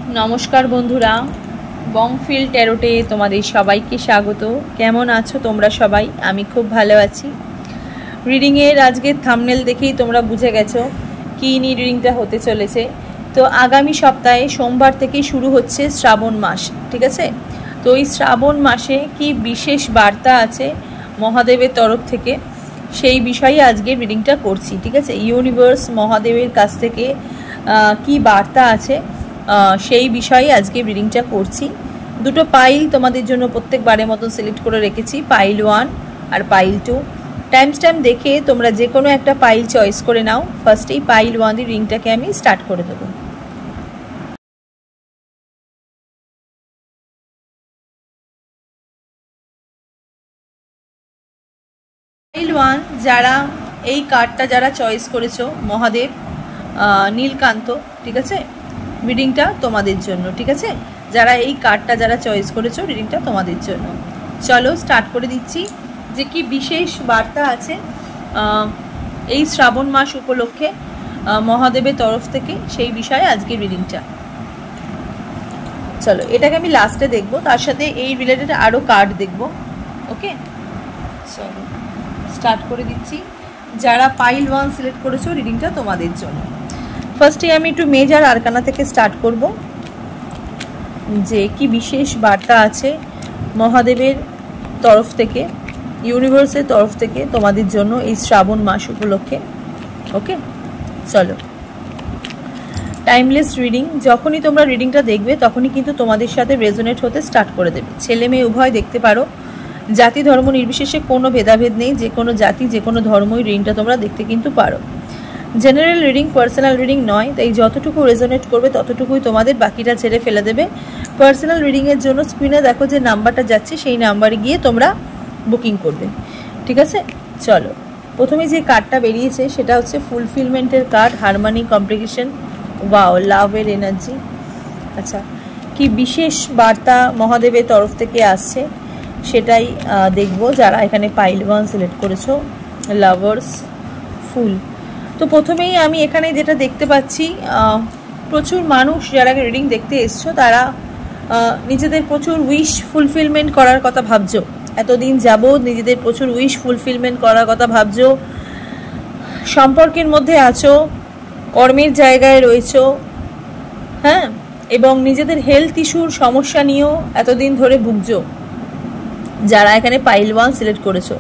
नमस्कार बंधुरा बंगफिल टैरोटे तुम्हारे सबाइके स्वागत। केमन आछो तोमरा सबाई? आमी खूब भालो आछि। रिडिंगेर आजकेर थाम्बनेल देखेई तोमरा बुझे गेछो कि निये रिडिंगटा होते चलेछे। तो आगामी सप्ताहे सोमवार थेके शुरू होच्छे श्रावण मास, ठीक आछे। तो एई श्रावण मासे कि विशेष बार्ता आछे महादेवेर तरफ थेके सेई विषये आजके रिडिंगटा करछि, ठीक आछे। यूनिभार्स महादेवेर काछ थेके कि बार्ता आछे সেই বিষয়ে আজকে রিডিংটা করছি। দুটো পাইল তোমাদের জন্য প্রত্যেকবারের মতো সিলেক্ট করে রেখেছি, পাইল 1 আর পাইল 2। টাইম দেখে তোমরা যে কোনো একটা পাইল চয়েস করে নাও। ফার্স্টেই পাইল 1 এর রিডিংটাকে আমি স্টার্ট করে দেব। পাইল 1 যারা এই কার্ডটা যারা চয়েস করেছো মহাদেব নীলকান্ত, ঠিক আছে, রিডিংটা তোমাদের জন্য, ঠিক আছে। যারা এই কার্ডটা যারা চয়েস করেছো রিডিংটা তোমাদের জন্য। চলো স্টার্ট করে দিচ্ছি যে কি বিশেষ বার্তা আছে এই শ্রাবণ মাস উপলক্ষে মহাদেবের তরফ থেকে সেই বিষয়ে আজকের রিডিংটা। চলো এটাকে আমি লাস্টে দেখবো, তার সাথে এই রিলেটেড আরও কার্ড দেখবো। ওকে, চলো স্টার্ট করে দিচ্ছি। যারা পাইল 1 সিলেক্ট করেছো রিডিংটা তোমাদের জন্য। ফার্স্টে আমি একটু মেজর আরকানা থেকে স্টার্ট করব যে কি বিশেষ বার্তা আছে মহাদেবের তরফ থেকে, ইউনিভার্সের তরফ থেকে তোমাদের জন্য এই শ্রাবণ মাস উপলক্ষে। ওকে, চলো টাইমলেস রিডিং। যখনই তোমরা রিডিংটা দেখবে তখনই কিন্তু তোমাদের সাথে রেজোনেট হতে স্টার্ট করে দেবে। ছেলে মেয়ে উভয় দেখতে পারো, জাতি ধর্ম নির্বিশেষে কোনো ভেদাভেদ নেই। যে কোনো জাতি যে কোনো ধর্মই রিডিংটা তোমরা দেখতে কিন্তু পারো। জেনারেল রিডিং, পার্সোনাল রিডিং নয়, তাই যতটুকু রেজোনেট করবে ততটুকুই তোমাদের, বাকিটা ছেড়ে ফেলে দেবে। পার্সোনাল রিডিংয়ের জন্য স্ক্রিনে দেখো যে নাম্বারটা যাচ্ছে সেই নাম্বারে গিয়ে তোমরা বুকিং করবে, ঠিক আছে। চলো প্রথমে যে কার্ডটা বেরিয়েছে সেটা হচ্ছে ফুলফিলমেন্টের কার্ড, হারমোনি, কমপ্লিকেশন, ওয়াও, লাভের এনার্জি। আচ্ছা, কি বিশেষ বার্তা মহাদেবের তরফ থেকে আসছে সেটাই দেখবো। যারা এখানে পাইল 1 সিলেক্ট করেছো, লাভার্স, ফুল। তো প্রথমেই আমি এখানে যেটা দেখতে পাচ্ছি প্রচুর মানুষ যারা রিডিং দেখতে এসছো তারা নিজেদের প্রচুর উইশ ফুলফিলমেন্ট করার কথা ভাবছো। এতদিন যাবৎ নিজেদের প্রচুর উইশ ফুলফিলমেন্ট করার কথা ভাবছো। সম্পর্কের মধ্যে আছো, কর্মের জায়গায় রয়েছো, হ্যাঁ, এবং নিজেদের হেলথ ইস্যুর সমস্যা নিয়েও এতদিন ধরে ভুগছো। যারা এখানে পাইল 1 সিলেক্ট করেছো,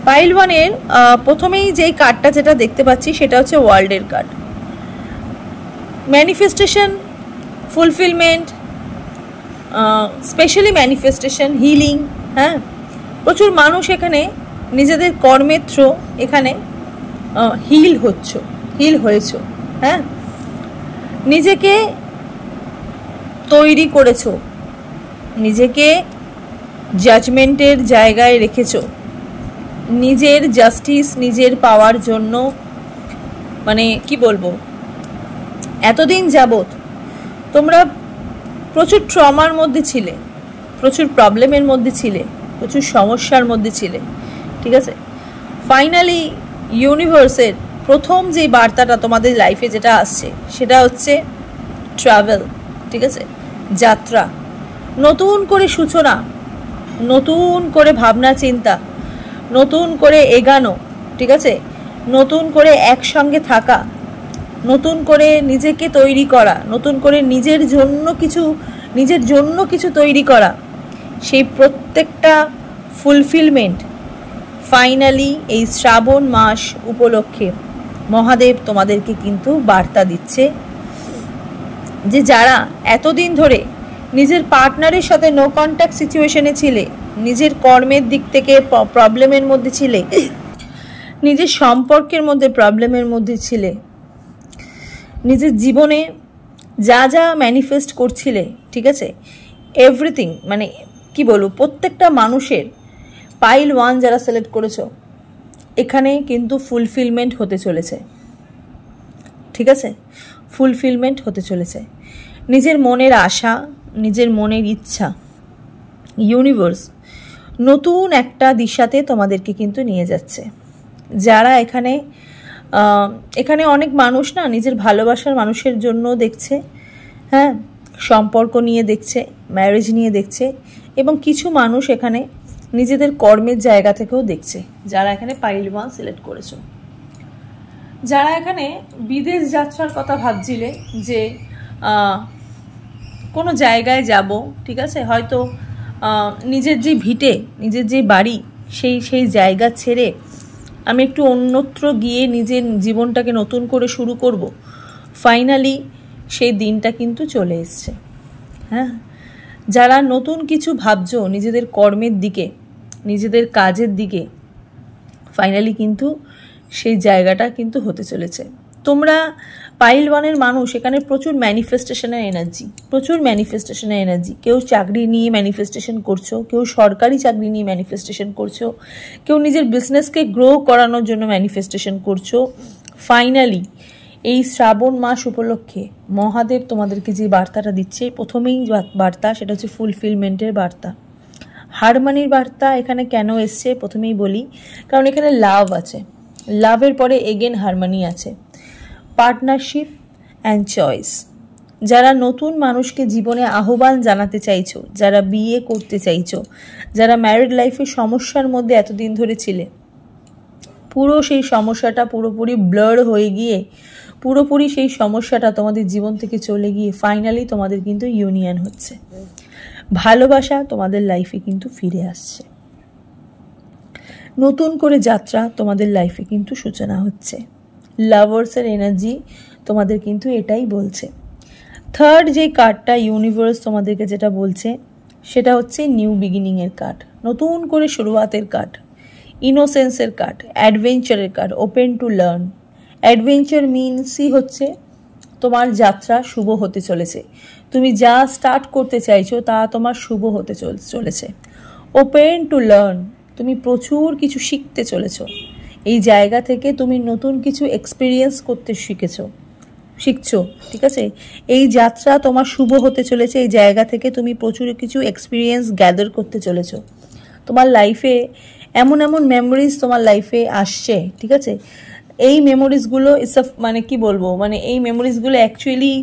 পাইল 1 এর প্রথমেই যেই কার্ডটা যেটা দেখতে পাচ্ছি সেটা হচ্ছে ওয়ার্ল্ডের card. Manifestation, fulfilment, specially manifestation, healing, হ্যাঁ। প্রচুর মানুষ এখানে নিজেদের কর্মের থ্রু এখানে হিল হয়েছো, হ্যাঁ। নিজেকে তৈরি করেছো, নিজেকে জাজমেন্টের জায়গায় রেখেছো, নিজের জাস্টিস নিজের পাওয়ার জন্য। মানে কি বলবো, এতদিন যাবত তোমরা প্রচুর ট্রমার মধ্যে ছিলে, প্রচুর প্রবলেমের মধ্যে ছিলে, প্রচুর সমস্যার মধ্যে ছিলে, ঠিক আছে। ফাইনালি ইউনিভার্সের প্রথম যে বার্তাটা তোমাদের লাইফে যেটা আসছে সেটা হচ্ছে ট্রাভেল, ঠিক আছে, যাত্রা, নতুন করে সূচনা, নতুন করে ভাবনা চিন্তা, নতুন করে এগানো, ঠিক আছে, নতুন করে একসঙ্গে থাকা, নতুন করে নিজেকে তৈরি করা, নতুন করে নিজের জন্য কিছু তৈরি করা, সেই প্রত্যেকটা ফুলফিলমেন্ট ফাইনালি এই শ্রাবণ মাস উপলক্ষে মহাদেব তোমাদেরকে কিন্তু বার্তা দিচ্ছে যে যারা এতদিন ধরে নিজের পার্টনারের সাথে নো কন্ট্যাক্ট সিচুয়েশনে ছিলে, নিজের কর্মের দিক থেকে প্রবলেমের মধ্যে ছিলে, নিজের সম্পর্কের মধ্যে প্রবলেমের মধ্যে ছিলে, নিজের জীবনে যা যা ম্যানিফেস্ট করছিলে, ঠিক আছে, এভরিথিং, মানে কি বলবো, প্রত্যেকটা মানুষের পাইল 1 যারা সিলেক্ট করেছো এখানে কিন্তু ফুলফিলমেন্ট হতে চলেছে, ঠিক আছে, ফুলফিলমেন্ট হতে চলেছে। নিজের মনের আশা, নিজের মনের ইচ্ছা ইউনিভার্স নতুন একটা দিশাতে তোমাদেরকে কিন্তু নিয়ে যাচ্ছে। যারা এখানে এখানে অনেক মানুষ না নিজের ভালোবাসার মানুষের জন্য দেখছে, হ্যাঁ, সম্পর্ক নিয়ে দেখছে, ম্যারেজ নিয়ে দেখছে, এবং কিছু মানুষ এখানে নিজেদের কর্মের জায়গা থেকেও দেখছে। যারা এখানে পাইল 1 সিলেক্ট করেছো, যারা এখানে বিদেশ যাত্রার কথা ভাবছিলে, যে কোনো জায়গায় যাব, ঠিক আছে, হয়তো নিজের যে ভিটে, নিজের যে বাড়ি, সেই জায়গা ছেড়ে আমি একটু অন্যত্র গিয়ে নিজের জীবনটাকে নতুন করে শুরু করব, ফাইনালি সেই দিনটা কিন্তু চলে এসছে। হ্যাঁ, যারা নতুন কিছু ভাবছো নিজেদের কর্মের দিকে, নিজেদের কাজের দিকে, ফাইনালি কিন্তু সেই জায়গাটা কিন্তু হতে চলেছে। তোমরা পাইল 1-এর মানুষ এখানে প্রচুর ম্যানিফেস্টেশনের এনার্জি। কেউ চাকরি নিয়ে ম্যানিফেস্টেশন করছো, কেউ সরকারি চাকরি নিয়ে ম্যানিফেস্টেশন করছো, কেউ নিজের বিজনেসকে গ্রো করানোর জন্য ম্যানিফেস্টেশন করছো। ফাইনালি এই শ্রাবণ মাস উপলক্ষে মহাদেব তোমাদেরকে যে বার্তাটা দিচ্ছে, প্রথমেই বার্তা সেটা হচ্ছে ফুলফিলমেন্টের বার্তা, হারমানির বার্তা। এখানে কেন এসছে প্রথমেই বলি, কারণ এখানে লাভ আছে, লাভের পরে এগেন হারমানি আছে, পার্টনারশিপ অ্যান্ড চয়েস। যারা নতুন মানুষকে জীবনে আহ্বান জানাতে চাইছো, যারা বিয়ে করতে চাইছো, যারা ম্যারিড লাইফে সমস্যার মধ্যে এতদিন ধরে ছিলে, পুরো সেই সমস্যাটা পুরোপুরি ব্লার হয়ে গিয়ে, পুরোপুরি সেই সমস্যাটা তোমাদের জীবন থেকে চলে গিয়ে ফাইনালি তোমাদের কিন্তু ইউনিয়ন হচ্ছে, ভালোবাসা তোমাদের লাইফে কিন্তু ফিরে আসছে, নতুন করে যাত্রা তোমাদের লাইফে কিন্তু সূচনা হচ্ছে। লাভার্সের এনার্জি তোমাদের কিন্তু এটাই বলছে। থার্ড যে কার্ডটা ইউনিভার্স তোমাদেরকে যেটা বলছে সেটা হচ্ছে নিউ বিগিনিংয়ের কার্ড, নতুন করে শুরুয়াতের কার্ড, ইনোসেন্সের কার্ড, অ্যাডভেঞ্চারের card, open to learn. Adventure মিনসই হচ্ছে তোমার যাত্রা শুভ হতে চলেছে, তুমি যা স্টার্ট করতে চাইছো তা তোমার শুভ হতে চলেছে। ওপেন টু লার্ন, তুমি প্রচুর কিছু শিখতে চলেছো, এই জায়গা থেকে তুমি নতুন কিছু এক্সপিরিয়েন্স করতে শিখছো, ঠিক আছে। এই যাত্রা তোমার শুভ হতে চলেছে, এই জায়গা থেকে তুমি প্রচুর কিছু এক্সপিরিয়েন্স গ্যাদার করতে চলেছো। তোমার লাইফে এমন মেমোরিজ তোমার লাইফে আসছে, ঠিক আছে। এই মেমোরিজগুলো মানে কি বলবো, মানে এই মেমোরিজগুলো অ্যাকচুয়ালি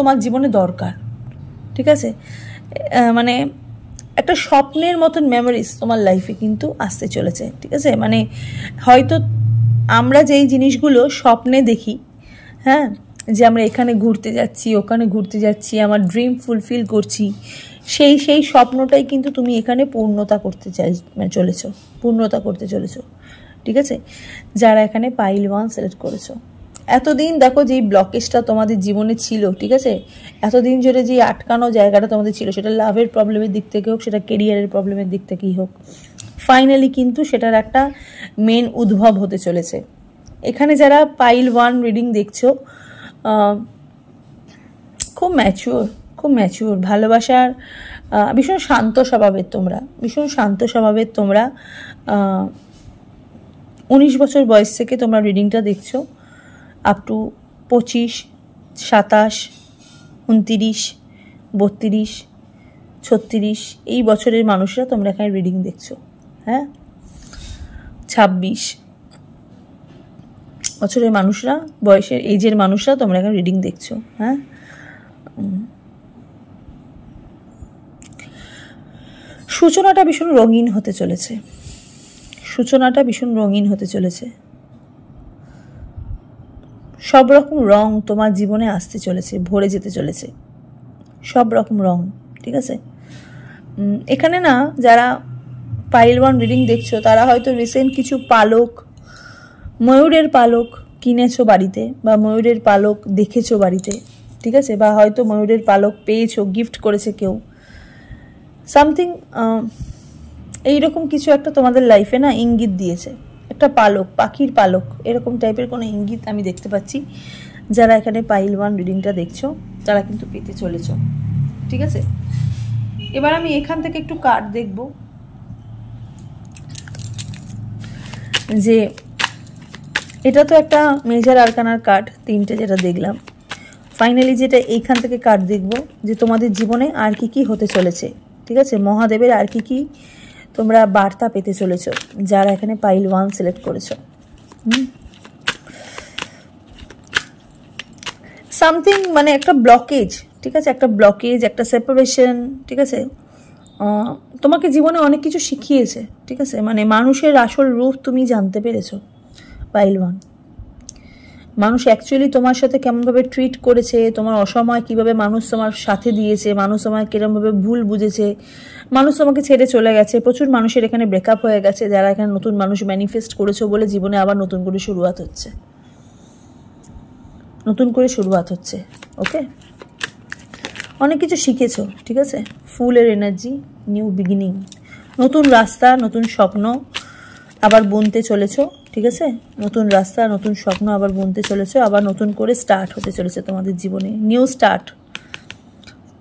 তোমার জীবনে দরকার, ঠিক আছে। মানে একটা স্বপ্নের মতন মেমোরিজ তোমার লাইফে কিন্তু আসতে চলেছে, ঠিক আছে। মানে হয়তো আমরা যেই জিনিসগুলো স্বপ্নে দেখি, হ্যাঁ, যে আমরা এখানে ঘুরতে যাচ্ছি, ওখানে ঘুরতে যাচ্ছি, আমার ড্রিম ফুলফিল করছি, সেই স্বপ্নটাই কিন্তু তুমি এখানে পূর্ণতা করতে চলেছো, ঠিক আছে। যারা এখানে পাইল 1 সিলেক্ট করেছো, এতদিন দেখো যেই ব্লকেজটা তোমাদের জীবনে ছিল, ঠিক আছে, এতদিন ধরে যে আটকানো জায়গাটা তোমাদের ছিল, সেটা লাভের প্রবলেমের দিক থেকে হোক, সেটা কেরিয়ারের প্রবলেমের দিক থেকেই হোক, ফাইনালি কিন্তু সেটার একটা মেন উদ্ভব হতে চলেছে। এখানে যারা পাইল 1 রিডিং দেখছো, খুব ম্যাচিওর ভালোবাসার, ভীষণ শান্ত স্বভাবের তোমরা 19 বছর বয়স থেকে তোমরা রিডিংটা দেখছো, আপ টু 25, 27, 29, 32, 36 এই বছরের মানুষরা তোমরা এখানে রিডিং দেখছো। হ্যাঁ, 26 বছরের মানুষরা, বয়সের এজের মানুষরা তোমরা এখানে রিডিং দেখছো। হ্যাঁ, সূচনাটা ভীষণ রঙিন হতে চলেছে, সব রকম রং তোমার জীবনে আসতে চলেছে, ভরে যেতে চলেছে সব রকম রং, ঠিক আছে। এখানে না যারা পাইল 1 রিডিং দেখছো, তারা হয়তো রিসেন্ট কিছু ময়ূরের পালক কিনেছো বাড়িতে, বা ময়ূরের পালক দেখেছো বাড়িতে, ঠিক আছে, বা হয়তো ময়ূরের পালক পেয়েছো, গিফট করেছে কেউ, সামথিং এইরকম কিছু একটা তোমাদের লাইফে না ইঙ্গিত দিয়েছে, একটা পাখির পালক, এরকম টাইপের কোনো ইঙ্গিত আমি দেখতে পাচ্ছি। যারা এখানে পাইল 1 রিডিংটা দেখছো তারা কিন্তু পেতে চলেছো, ঠিক আছে। এবার আমি এখান থেকে একটু কার্ড দেখব, যে এটা তো একটা মেজর আরকানার কার্ড, 3টে যেটা দেখলাম। ফাইনালি যেটা এইখান থেকে কার্ড দেখব, যে তোমাদের জীবনে আর কি হতে চলেছে, ঠিক আছে, মহাদেবের আর কি তোমরা বার্তা পেতে চলেছো, যারা এখানে পাইল 1 সিলেক্ট করেছো। সামথিং মানে একটা ব্লকেজ, ঠিক আছে, একটা ব্লকেজ, একটা সেপারেশন, ঠিক আছে। তোমাকে জীবনে অনেক কিছু শিখিয়েছে, ঠিক আছে, মানে মানুষের আসল রূপ তুমি জানতে পেরেছো পাইলওয়ান। মানুষ অ্যাকচুয়ালি তোমার সাথে কেমনভাবে ট্রিট করেছে, তোমার অসময় কিভাবে মানুষ তোমার সাথে দিয়েছে, মানুষ তোমার কিরমভাবে ভুল বুঝেছে, মানুষ তোমাকে ছেড়ে চলে গেছে, প্রচুর মানুষের এখানে ব্রেকআপ হয়ে গেছে, যারা এখানে নতুন মানুষ ম্যানিফেস্ট করেছো বলে জীবনে আবার নতুন করে শুরুয়াত হচ্ছে, নতুন করে শুরুয়াত হচ্ছে। ওকে, অনেক কিছু শিখেছো, ঠিক আছে। ফুলের এনার্জি, নিউ বিগিনিং, নতুন রাস্তা, নতুন স্বপ্ন আবার বুনতে চলেছো, ঠিক আছে। নতুন রাস্তা, নতুন স্বপ্ন আবার বুনতে চলেছো, আবার নতুন করে স্টার্ট হতে চলেছে তোমাদের জীবনে, নিউ স্টার্ট,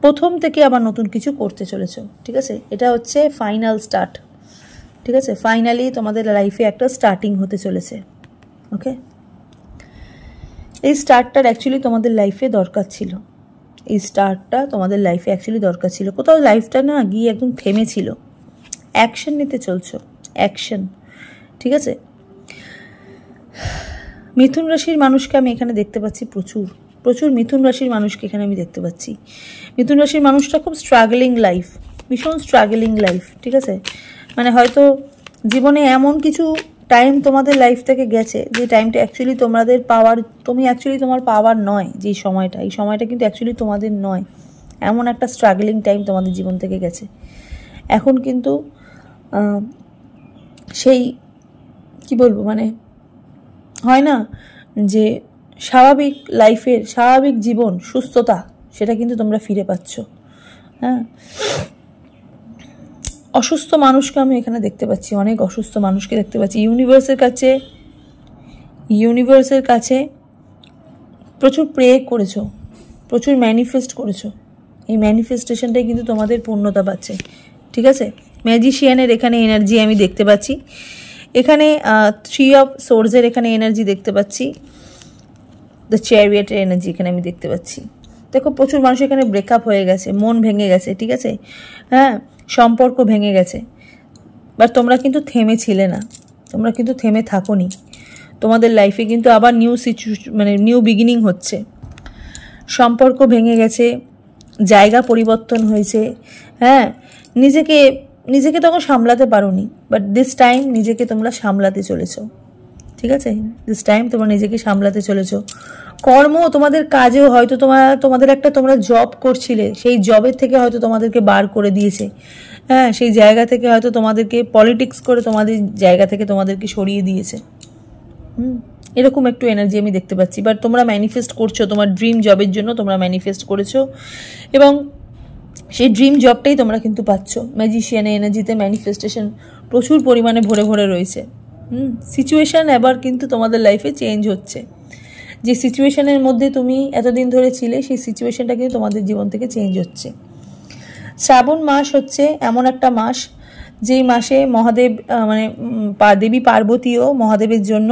প্রথম থেকে আবার নতুন কিছু করতে চলেছো, ঠিক আছে। এটা হচ্ছে ফাইনাল স্টার্ট, ঠিক আছে। ফাইনালি তোমাদের লাইফে একটা স্টার্টিং হতে চলেছে। ওকে, এই স্টার্টটার অ্যাকচুয়ালি তোমাদের লাইফে দরকার ছিল, এই স্টার্টটা তোমাদের লাইফে অ্যাকচুয়ালি দরকার ছিল। কোথাও লাইফটা না গিয়ে একদম থেমেছিল, অ্যাকশন নিতে চলছো, অ্যাকশন, ঠিক আছে। মিথুন রাশির মানুষকে আমি এখানে দেখতে পাচ্ছি, প্রচুর প্রচুর মিথুন রাশির মানুষকে এখানে আমি দেখতে পাচ্ছি। মিথুন রাশির মানুষটা খুব স্ট্রাগলিং লাইফ, ভীষণ স্ট্রাগলিং লাইফ, ঠিক আছে। মানে হয়তো জীবনে এমন কিছু টাইম তোমাদের লাইফ থেকে গেছে যে টাইমটা অ্যাকচুয়ালি তোমাদের পাওয়ার, তুমি অ্যাকচুয়ালি তোমার পাওয়ার নয়, যে সময়টা, এই সময়টা কিন্তু অ্যাকচুয়ালি তোমাদের নয়, এমন একটা স্ট্রাগলিং টাইম তোমাদের জীবন থেকে গেছে। এখন কিন্তু সেই কি বলবো, মানে হয় না যে স্বাভাবিক লাইফের, স্বাভাবিক জীবন, সুস্থতা, সেটা কিন্তু তোমরা ফিরে পাচ্ছ। হ্যাঁ, অসুস্থ মানুষকে আমি এখানে দেখতে পাচ্ছি, অনেক অসুস্থ মানুষকে দেখতে পাচ্ছি। ইউনিভার্সের কাছে প্রচুর প্রে করেছো, প্রচুর ম্যানিফেস্ট করেছো, এই ম্যানিফেস্টেশনটাই কিন্তু তোমাদের পূর্ণতা পাচ্ছে, ঠিক আছে। ম্যাজিশিয়ানের এখানে এনার্জি আমি দেখতে পাচ্ছি, এখানে 3 অফ সোর্সের এখানে এনার্জি দেখতে পাচ্ছি, দ্য চ্যারিয়টের এনার্জি এখানে আমি দেখতে পাচ্ছি। দেখো প্রচুর মানুষ এখানে ব্রেকআপ হয়ে গেছে, মন ভেঙে গেছে, ঠিক আছে, হ্যাঁ, সম্পর্ক ভেঙে গেছে, বাট তোমরা কিন্তু থেমেছিলে না, তোমরা কিন্তু থেমে থাকোনি। তোমাদের লাইফে কিন্তু আবার মানে নিউ বিগিনিং হচ্ছে। সম্পর্ক ভেঙে গেছে, জায়গা পরিবর্তন হয়েছে, হ্যাঁ, নিজেকে তখন সামলাতে পারোনি, বাট দিস টাইম নিজেকে তোমরা সামলাতে চলেছো, ঠিক আছে। দিস টাইম তোমরা নিজেকে সামলাতে চলেছো। কর্ম, তোমাদের কাজেও হয়তো তোমাদের একটা, তোমরা জব করছিলে, সেই জবের থেকে হয়তো তোমাদেরকে বার করে দিয়েছে, হ্যাঁ, সেই জায়গা থেকে হয়তো তোমাদেরকে পলিটিক্স করে তোমাদের জায়গা থেকে তোমাদেরকে সরিয়ে দিয়েছে। এরকম একটু এনার্জি আমি দেখতে পাচ্ছি। বাট তোমরা ম্যানিফেস্ট করছো, তোমার ড্রিম জবের জন্য তোমরা ম্যানিফেস্ট করেছো, এবং সেই ড্রিম জবটাই তোমরা কিন্তু পাচ্ছ। ম্যাজিশিয়ানের এনার্জিতে ম্যানিফেস্টেশন প্রচুর পরিমাণে ভরে ভরে রয়েছে। সিচুয়েশান এবার কিন্তু তোমাদের লাইফে চেঞ্জ হচ্ছে। যে সিচুয়েশানের মধ্যে তুমি এতদিন ধরে ছিলে, সেই সিচুয়েশানটা কিন্তু তোমাদের জীবন থেকে চেঞ্জ হচ্ছে। শ্রাবণ মাস হচ্ছে এমন একটা মাস, যেই মাসে মহাদেব, মানে দেবী পার্বতীও মহাদেবের জন্য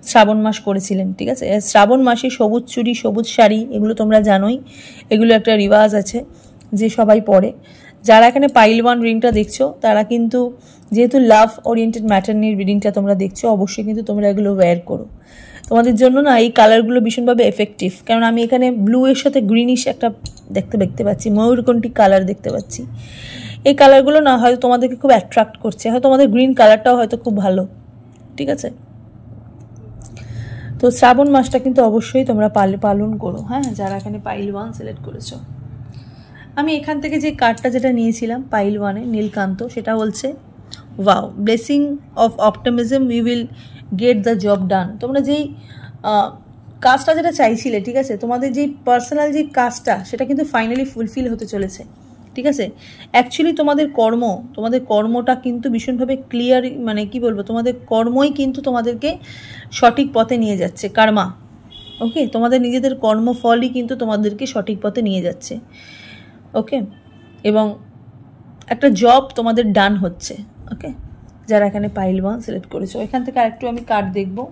শ্রাবণ মাস করেছিলেন, ঠিক আছে। শ্রাবণ মাসে সবুজ চুড়ি, সবুজ শাড়ি, এগুলো তোমরা জানোই, এগুলো একটা রিওয়াজ আছে যে সবাই পরে। যারা এখানে পাইলওয়ান রিডিংটা দেখছো, তারা কিন্তু যেহেতু লাভ ওরিয়েন্টেড ম্যাটার নিয়ে রিডিংটা তোমরা দেখছো, অবশ্যই কিন্তু তোমরা এগুলো ওয়্যার করো। তোমাদের জন্য না এই কালারগুলো ভীষণভাবে এফেক্টিভ, কারণ আমি এখানে ব্লু এর সাথে গ্রিনিশ একটা দেখতে পাচ্ছি, ময়ূরকণ্ঠী কালার দেখতে পাচ্ছি। এই কালারগুলো না হয়তো তোমাদেরকে খুব অ্যাট্রাক্ট করছে, হয়তো তোমাদের গ্রিন কালারটাও হয়তো খুব ভালো, ঠিক আছে। তো শ্রাবণ মাসটা কিন্তু অবশ্যই তোমরা পালন করো, হ্যাঁ, যারা এখানে পাইলওয়ান সিলেক্ট করেছো। আমি এখান থেকে যে কার্ডটা যেটা নিয়েছিলাম পাইলওয়ানে, নীলকান্ত, সেটা বলছে wow, blessing of optimism, we will get the job ডান। তোমরা যেই কাজটা যেটা চাইছিলে, ঠিক আছে, তোমাদের যেই পার্সোনাল যে কাজটা, সেটা কিন্তু ফাইনালি ফুলফিল হতে চলেছে, ঠিক আছে। অ্যাকচুয়ালি তোমাদের কর্মটা কিন্তু ভীষণভাবে ক্লিয়ার, মানে কি বলবো, তোমাদের কর্মই কিন্তু তোমাদেরকে সঠিক পথে নিয়ে যাচ্ছে, কার্মা। ওকে, তোমাদের নিজেদের কর্মফলই কিন্তু তোমাদেরকে সঠিক পথে নিয়ে যাচ্ছে। ওকে, এবং একটা জব তোমাদের ডান হচ্ছে। ওকে, যারা এখানে পাইলওয়ান সিলেক্ট করেছো, এখান থেকে আরেকটু আমি কার্ড দেখবো,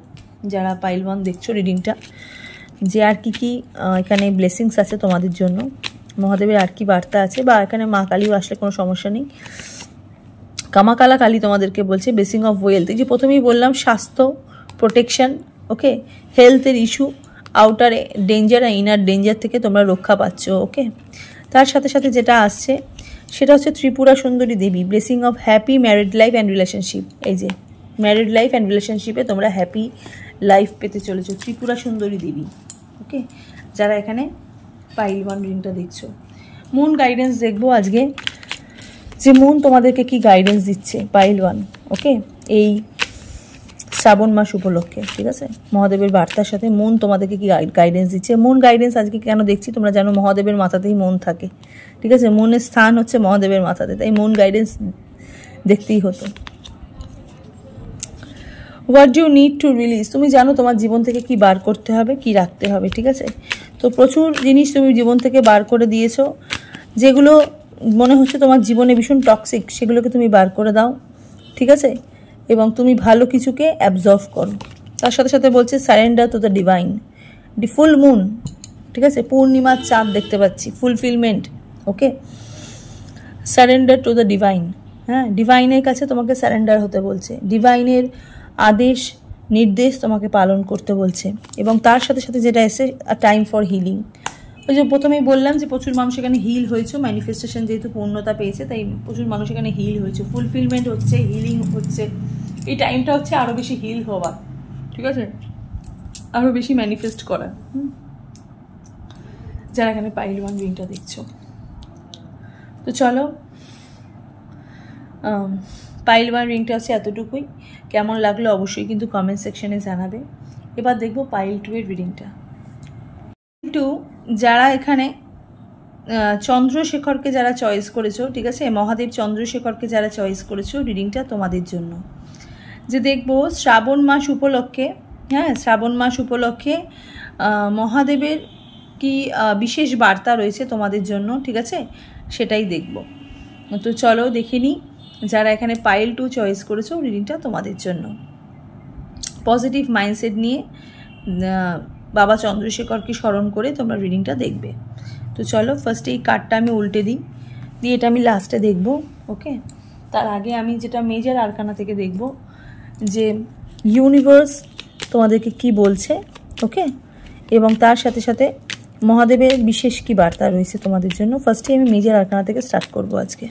যারা পাইলওয়ান দেখছো রিডিংটা, যে আর কি এখানে ব্লেসিংস আছে তোমাদের জন্য, মহাদেবের আর কি বার্তা আছে, বা এখানে মা কালীও আসলে কোনো সমস্যা নেই। কামাকালা কালী তোমাদেরকে বলছে ব্লেসিং অফ ওয়েলথ। এই যে প্রথমেই বললাম, স্বাস্থ্য, প্রোটেকশন, ওকে, হেলথের ইস্যু আউটার ডেঞ্জার আর ইনার ডেঞ্জার থেকে তোমরা রক্ষা পাচ্ছ। ওকে, তার সাথে সাথে যেটা আসছে সেটা হচ্ছে Tripura Sundari Devi, blessing of happy married life and relationship. এই যে ম্যারিড লাইফ অ্যান্ড রিলেশনশিপে তোমরা হ্যাপি লাইফ পেতে চলেছো, ত্রিপুরা সুন্দরী দেবী। ওকে, যারা এখানে পাইল 1 রিংটা দেখছো, মুন গাইডেন্স দেখবো আজকে, যে মুন তোমাদেরকে কি গাইডেন্স দিচ্ছে পাইল 1। ওকে, এই শ্রাবণ মাস উপলক্ষে, ঠিক আছে, মহাদেবের বার্তার সাথে মুন তোমাদেরকে কি গাইডেন্স দিচ্ছে। মুন গাইডেন্স আজকে কেন দেখছি, তোমরা জানো মহাদেবের মাথাতেই মন থাকে, ঠিক আছে, মনের স্থান হচ্ছে মহাদেবের মাথাতে, তাই মুন গাইডেন্স দেখতেই হতো। What do need to release, তুমি জানো তোমার জীবন থেকে কি বার করতে হবে, কি রাখতে হবে, ঠিক আছে। তো প্রচুর জিনিস তুমি জীবন থেকে বার করে দিয়েছো, যেগুলো মনে হচ্ছে তোমার জীবনে ভীষণ টক্সিক, সেগুলোকে তুমি বার করে দাও, ঠিক আছে, এবং তুমি ভালো কিছুকে অ্যাবজর্ভ করো। তার সাথে সাথে বলছে surrender to the divine, full moon, ঠিক আছে, পূর্ণিমার চাঁদ দেখতে পাচ্ছি, fulfilment. Okay, surrender to the divine, হ্যাঁ, ডিভাইনের কাছে তোমাকে সারেন্ডার হতে বলছে, ডিভাইনের আদেশ নির্দেশ তোমাকে পালন করতে বলছে। এবং তার সাথে সাথে যেটা এসে টাইম ফর হিলিং, ওই যে প্রথমেই বললাম যে প্রচুর মানুষ এখানে হিল হয়েছে, ম্যানিফেস্টেশন যেহেতু পূর্ণতা পেয়েছে তাই প্রচুর মানুষ এখানে হিল হয়েছে, ফুলফিলমেন্ট হচ্ছে, হিলিং হচ্ছে। এই টাইমটা হচ্ছে আরও বেশি হিল হওয়া, ঠিক আছে, আরও বেশি ম্যানিফেস্ট করা। যারা এখানে পাইল 1 রিংটা দেখছো, তো চলো, পাইল 1 রিংটা আছে এতটুকুই। কেমন লাগলো অবশ্যই কিন্তু কমেন্ট সেকশনে জানাবে। এবার দেখবো পাইল 2 এর রিডিংটা। একটু যারা এখানে চন্দ্রশেখরকে যারা চয়েস করেছো, ঠিক আছে, মহাদেব চন্দ্রশেখরকে যারা চয়েস করেছো, রিডিংটা তোমাদের জন্য। যে দেখবো শ্রাবণ মাস উপলক্ষে, হ্যাঁ, শ্রাবণ মাস উপলক্ষে মহাদেবের কি বিশেষ বার্তা রয়েছে তোমাদের জন্য, ঠিক আছে, সেটাই দেখব। তো চলো দেখে নিই। যারা এখানে পাইল 2 চয়েস করেছো, রিডিংটা তোমাদের জন্য। পজিটিভ মাইন্ডসেট নিয়ে বাবা চন্দ্রশেখরকে স্মরণ করে তোমরা রিডিংটা দেখবে। তো চলো ফার্স্টে এই কার্ডটা আমি উল্টে দিই, দিয়ে এটা আমি লাস্টে দেখব। ওকে, তার আগে আমি যেটা মেজর আরকানা থেকে দেখব যে ইউনিভার্স তোমাদেরকে কি বলছে। ওকে, এবং তার সাথে সাথে মহাদেবের বিশেষ কি বার্তা রয়েছে তোমাদের জন্য। ফার্স্টে আমি মেজর আরকানা থেকে স্টার্ট করব আজকে,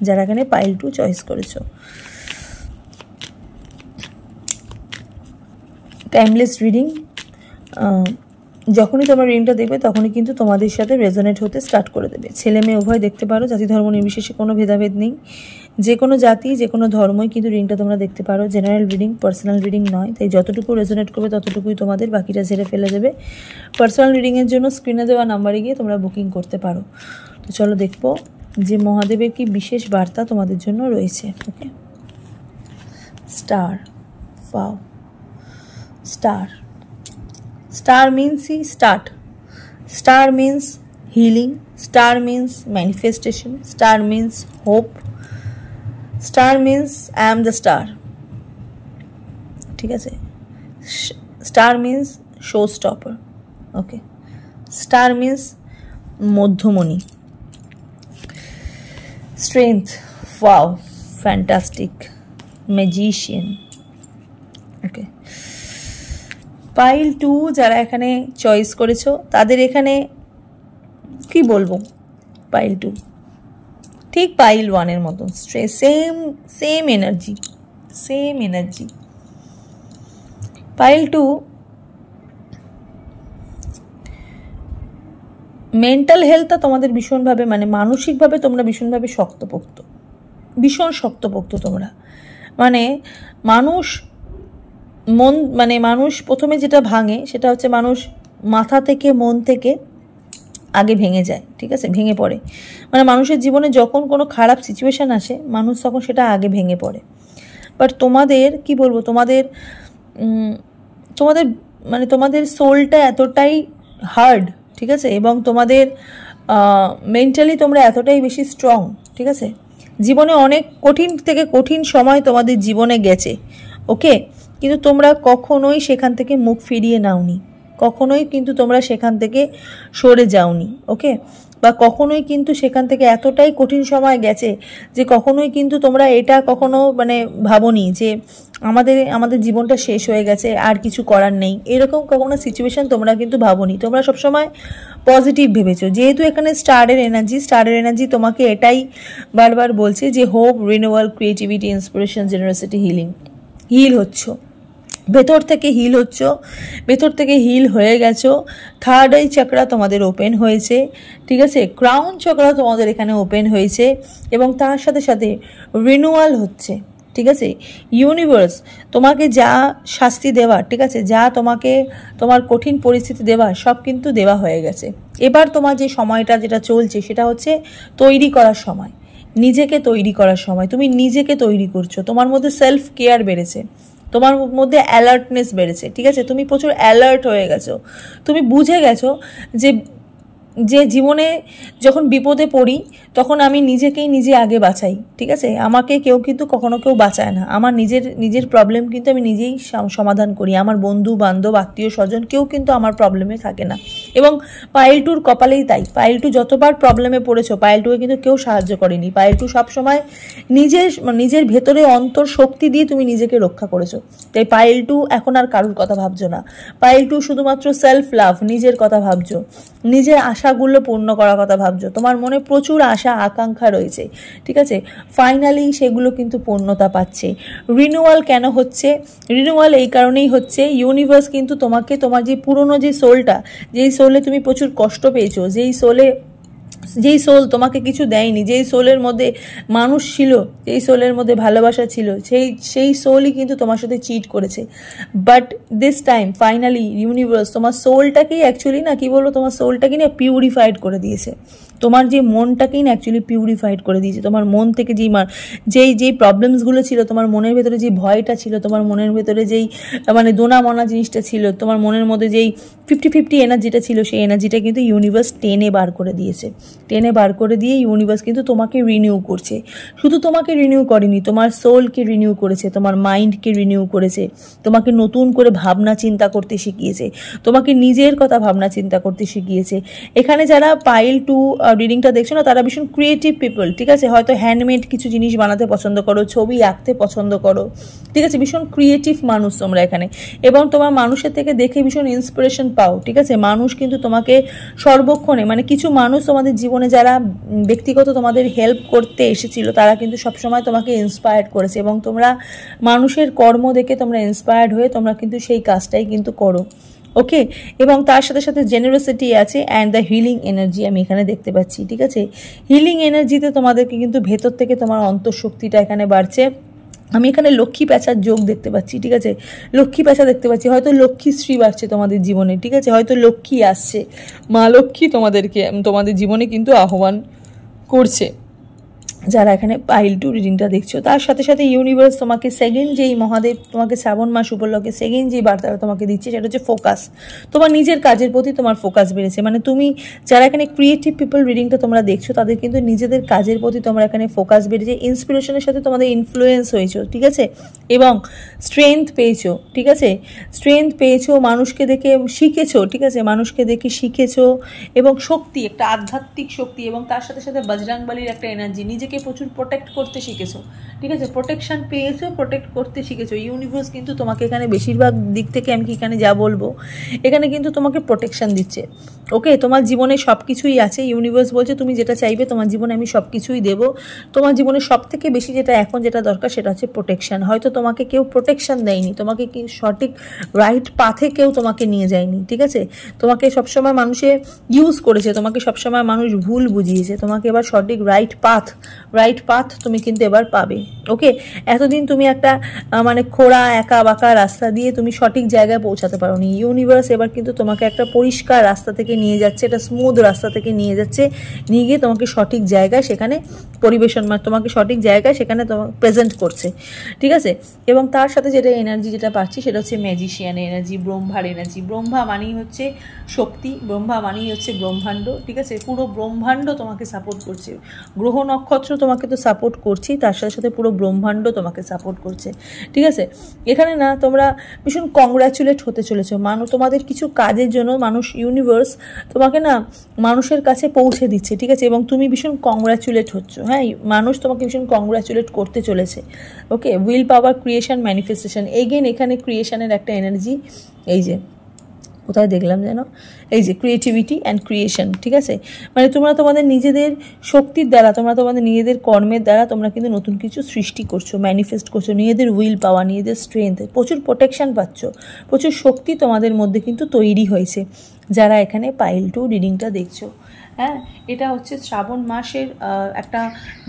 যারা এখানে পাইল 2 চয়েস করেছো। টাইমলেস রিডিং, যখনই তোমরা রিডিংটা দেখবে তখনই কিন্তু তোমাদের সাথে রেজোনেট হতে স্টার্ট করে দেবে। ছেলে মেয়ে উভয় দেখতে পারো, জাতি ধর্ম নির্বিশেষে কোনো ভেদাভেদ নেই, যে কোনো জাতি যে কোনো ধর্মই কিন্তু রিডিংটা তোমরা দেখতে পারো। জেনারেল রিডিং, পার্সোনাল রিডিং নয়, তাই যতটুকু রেজোনেট করবে ততটুকুই তোমাদের, বাকিটা ঝেড়ে ফেলে দেবে। পার্সোনাল রিডিংয়ের জন্য স্ক্রিনে দেওয়া নাম্বারে গিয়ে তোমরা বুকিং করতে পারো। তো চলো দেখবো যে মহাদেবের কি বিশেষ বার্তা তোমাদের জন্য রয়েছে। Okay, star, wow, star, star means start, star means healing, star means manifestation, star means hope, star means I am the star, ঠিক আছে, star means showstopper, okay, star means মধ্যমণি, strength, wow, fantastic, magician, okay. পাইল 2 যারা এখানে choice করেছো তাদের এখানে কি বলবো, পাইল 2 ঠিক পাইল 1 এর মতো, সেম এনার্জি। পাইল 2 মেন্টাল হেলথটা তোমাদের ভীষণভাবে, মানে মানসিকভাবে তোমরা ভীষণভাবে ভীষণ শক্তপোক্ত তোমরা, মানে মানুষ প্রথমে যেটা ভাঙে সেটা হচ্ছে মানুষ মাথা থেকে মন থেকে আগে ভেঙে যায়, ঠিক আছে, ভেঙে পড়ে। মানে মানুষের জীবনে যখন কোনো খারাপ সিচুয়েশান আসে মানুষ তখন সেটা আগে ভেঙে পড়ে। বাট তোমাদের কি বলবো, তোমাদের মানে তোমাদের সোলটা এতটাই হার্ড, ঠিক আছে, এবং তোমাদের মেন্টালি তোমরা এতটাই বেশি স্ট্রং, ঠিক আছে। জীবনে অনেক কঠিন থেকে কঠিন সময় তোমাদের জীবনে গেছে, ওকে, কিন্তু তোমরা কখনোই সেখান থেকে মুখ ফিরিয়ে নাওনি, কখনোই কিন্তু তোমরা সেখান থেকে সরে যাওনি, ওকে। বা কখনোই কিন্তু সেখান থেকে এতটাই কঠিন সময় গেছে যে কখনোই কিন্তু তোমরা এটা কখনো মানে ভাবোনি যে আমাদের জীবনটা শেষ হয়ে গেছে, আর কিছু করার নেই, এরকম কখনো সিচুয়েশন তোমরা কিন্তু ভাবোনি। তোমরা সবসময় পজিটিভ ভেবেছো। যেহেতু এখানে স্টারের এনার্জি তোমাকে এটাই বারবার বলছে যে hope, renewal, creativity, inspiration, generosity, heal হচ্ছ, ভেতর থেকে হিল হয়ে গেছো। থার্ড আই চক্রা তোমাদের ওপেন হয়েছে, ঠিক আছে, ক্রাউন চক্রা তোমাদের এখানে ওপেন হয়েছে, এবং তার সাথে সাথে রিনিউয়াল হচ্ছে, ঠিক আছে। ইউনিভার্স তোমাকে যা শাস্তি দেওয়ার, ঠিক আছে, যা তোমাকে তোমার কঠিন পরিস্থিতি দেওয়ার, সব কিন্তু দেওয়া হয়ে গেছে। এবার তোমার যে সময়টা যেটা চলছে সেটা হচ্ছে তৈরি করার সময়, নিজেকে তৈরি করার সময়। তুমি নিজেকে তৈরি করছো, তোমার মধ্যে সেলফ কেয়ার বেড়েছে, তোমার মধ্যে অ্যালার্টনেস বেড়েছে, ঠিক আছে, তুমি প্রচুর অ্যালার্ট হয়ে গেছো। তুমি বুঝে গেছো যে জীবনে যখন বিপদে পড়ি তখন আমি নিজেকেই নিজে আগে বাঁচাই, ঠিক আছে, আমাকে কেউ কিন্তু কখনো কেউ বাঁচায় না। আমার নিজের প্রবলেম কিন্তু আমি নিজেই সমাধান করি। আমার বন্ধু বান্ধব আত্মীয় স্বজন কেউ কিন্তু আমার প্রবলেমে থাকে না। এবং পায়েল টুর কপালেই তাই, পায়েল টু যতবার প্রবলেমে পড়েছো পায়েল টুকে কিন্তু কেউ সাহায্য করেনি। পায়েল টু সবসময় নিজের ভেতরে অন্তর শক্তি দিয়ে তুমি নিজেকে রক্ষা করেছো। তাই পায়েল টু এখন আর কারোর কথা ভাবছো না। পায়েল টু শুধুমাত্র সেলফ লাভ, নিজের কথা ভাবছো, নিজের আশাগুলো পূর্ণ করার কথা ভাবছো। তোমার মনে প্রচুর আশা আকাঙ্ক্ষা রয়েছে, ঠিক আছে, ফাইনালি সেগুলো কিন্তু পূর্ণতা পাচ্ছে। রিনিউয়াল কেন হচ্ছে? রিনিউয়াল এই কারণেই হচ্ছে, ইউনিভার্স কিন্তু তোমাকে তোমার যে পুরনো যে সোলটা, যেই সোলে তুমি প্রচুর কষ্ট পেয়েছো, যেই সোল তোমাকে কিছু দেয়নি, যেই সোলের মধ্যে মানুষ ছিল, যেই সোলের মধ্যে ভালোবাসা ছিল, সেই সোলই কিন্তু তোমার সাথে চিট করেছে। But this time finally universe তোমার সোলটাকেই অ্যাকচুয়ালি না কি বলবো, তোমার সোলটাকে না পিউরিফাইড করে দিয়েছে। তোমার যে মনটাকেই না অ্যাকচুয়ালি পিউরিফাইড করে দিয়েছে। তোমার মন থেকে যেই প্রবলেমসগুলো ছিল, তোমার মনের ভেতরে যে ভয়টা ছিল, তোমার মনের ভেতরে যেই মানে দোনা মনা জিনিসটা ছিল, তোমার মনের মধ্যে যেই 50-50 এনার্জিটা ছিল, সেই এনার্জিটা কিন্তু ইউনিভার্স টেনে বার করে দিয়েছে। টেনে বার করে দিয়ে ইউনিভার্স কিন্তু তোমাকে রিনিউ করছে। শুধু তোমাকে রিনিউ করেনি, তোমার সোলকে রিনিউ করেছে, তোমার মাইন্ডকে রিনিউ করেছে, তোমাকে নতুন করে ভাবনা চিন্তা করতে শিখিয়েছে, তোমাকে নিজের কথা ভাবনা চিন্তা করতে শিখিয়েছে। এখানে যারা পাইল টু রিডিংটা দেখছো না, তারা ভীষণ ক্রিয়েটিভ পিপল, ঠিক আছে, হয়তো হ্যান্ডমেড কিছু জিনিস বানাতে পছন্দ করো, ছবি আঁকতে পছন্দ করো, ঠিক আছে, ভীষণ ক্রিয়েটিভ মানুষ তোমরা এখানে। এবং তোমার মানুষের থেকে দেখে ভীষণ ইন্সপিরেশন পাও, ঠিক আছে। মানুষ কিন্তু তোমাকে সর্বক্ষণে মানে কিছু মানুষ তোমাদের জীবনে যারা ব্যক্তিগত তোমাদের হেল্প করতে এসেছিল, তারা কিন্তু সবসময় তোমাকে ইন্সপায়ার্ড করেছে, এবং তোমরা মানুষের কর্ম দেখে তোমরা ইন্সপায়ার্ড হয়ে তোমরা কিন্তু সেই কাজটাই কিন্তু করো, ওকে। এবং তার সাথে সাথে জেনারসিটি আছে অ্যান্ড দ্য হিলিং এনার্জি আমি এখানে দেখতে পাচ্ছি, ঠিক আছে। হিলিং এনার্জিতে তোমাদেরকে কিন্তু ভেতর থেকে তোমার অন্তঃশক্তিটা এখানে বাড়ছে। আমি এখানে লক্ষ্মী প্যাঁচার যোগ দেখতে পাচ্ছি, ঠিক আছে, লক্ষ্মী প্যাঁচা দেখতে পাচ্ছি, হয়তো লক্ষ্মীশ্রী বাড়ছে তোমাদের জীবনে, ঠিক আছে, হয়তো লক্ষ্মী আসছে, মা লক্ষ্মী তোমাদের জীবনে কিন্তু আহ্বান করছে যারা এখানে পাইল টু রিডিংটা দেখছো। তার সাথে সাথে ইউনিভার্স তোমাকে সেকেন্ড যেই মহাদেব তোমাকে শ্রাবণ মাস উপলক্ষে সেকেন্ড যেই বার্তাটা তোমাকে দিচ্ছে সেটা হচ্ছে ফোকাস। তোমার নিজের কাজের প্রতি তোমার ফোকাস বেড়েছে। মানে তুমি যারা এখানে ক্রিয়েটিভ পিপল রিডিংটা তোমরা দেখছো, তাদের কিন্তু নিজেদের কাজের প্রতি তোমরা এখানে ফোকাস বেড়েছে, ইন্সপিরেশনের সাথে তোমাদের ইনফ্লুয়েন্স হয়েছো, ঠিক আছে, এবং স্ট্রেংথ পেয়েছো, ঠিক আছে, স্ট্রেংথ পেয়েছো, মানুষকে দেখে শিখেছো, ঠিক আছে, মানুষকে দেখে শিখেছো, এবং শক্তি, একটা আধ্যাত্মিক শক্তি, এবং তার সাথে সাথে বজরংবলীর একটা এনার্জি, নিজেকে প্রচুর প্রোটেক্ট করতে শিখেছো, ঠিক আছে, প্রোটেকশন পেয়েছো, প্রোটেক্ট করতে শিখেছো। ইউনিভার্স কিন্তু তোমাকে এখানে বেশিরভাগ দিক থেকে আমি এখানে যা বলবো, এখানে কিন্তু তোমাকে প্রোটেকশন দিচ্ছে, ওকে। তোমার জীবনে সব কিছুই আছে, ইউনিভার্স বলছে তুমি যেটা চাইবে তোমার জীবনে আমি সব কিছুই দেবো। তোমার জীবনে সব থেকে বেশি যেটা দরকার সেটা হচ্ছে প্রোটেকশন। হয়তো তোমাকে কেউ প্রোটেকশন দেয়নি, তোমাকে কি সঠিক রাইট পাথে কেউ তোমাকে নিয়ে যায়নি, ঠিক আছে, তোমাকে সবসময় মানুষে ইউজ করেছে, তোমাকে সবসময় মানুষ ভুল বুঝিয়েছে, তোমাকে এবার সঠিক রাইট পাথ তুমি কিন্তু এবার পাবে, ওকে। এতদিন তুমি একটা মানে খোঁড়া একা বাঁকা রাস্তা দিয়ে তুমি সঠিক জায়গায় পৌঁছাতে পারোনি। ইউনিভার্স এবার কিন্তু তোমাকে একটা পরিষ্কার রাস্তা থেকে নিয়ে যাচ্ছে, একটা স্মুথ রাস্তা থেকে নিয়ে যাচ্ছে, নিয়ে গিয়ে তোমাকে সঠিক জায়গায় সেখানে তোমাকে সঠিক জায়গায় সেখানে তোমাকে প্রেজেন্ট করছে, ঠিক আছে। এবং তার সাথে যেটা পাচ্ছি সেটা হচ্ছে ম্যাজিশিয়ান এনার্জি, ব্রহ্মার এনার্জি। ব্রহ্মা মানেই হচ্ছে শক্তি, ব্রহ্মা মানেই হচ্ছে ব্রহ্মাণ্ড, ঠিক আছে, পুরো ব্রহ্মাণ্ড তোমাকে সাপোর্ট করছে। গ্রহ নক্ষত্র নক্ষত্র তোমাকে তো সাপোর্ট করছেই, তার সাথে সাথে পুরো ব্রহ্মাণ্ড তোমাকে সাপোর্ট করছে, ঠিক আছে। এখানে না তোমরা ভীষণ কংগ্রাচুলেট হতে চলেছো। তোমাদের কিছু কাজের জন্য ইউনিভার্স তোমাকে না মানুষের কাছে পৌঁছে দিচ্ছে, ঠিক আছে, এবং তুমি ভীষণ কংগ্রাচুলেট হচ্ছ। হ্যাঁ, মানুষ তোমাকে ভীষণ কংগ্রাচুলেট করতে চলেছে। Okay, will power, creation, manifestation. Again এখানে ক্রিয়েশনের একটা এনার্জি, এই যে কোথায় দেখলাম যেন, এই যে ক্রিয়েটিভিটি অ্যান্ড ক্রিয়েশন, ঠিক আছে। মানে তোমরা তোমাদের নিজেদের শক্তির দ্বারা, তোমরা তোমাদের নিজেদের কর্মের দ্বারা তোমরা কিন্তু নতুন কিছু সৃষ্টি করছো, ম্যানিফেস্ট করছো, নিজেদের উইল পাওয়া, নিজেদের স্ট্রেংথ, প্রচুর প্রোটেকশন পাচ্ছ, প্রচুর শক্তি তোমাদের মধ্যে কিন্তু তৈরি হয়েছে যারা এখানে পাইল 2 রিডিংটা দেখছো। হ্যাঁ, এটা হচ্ছে শ্রাবণ মাসের একটা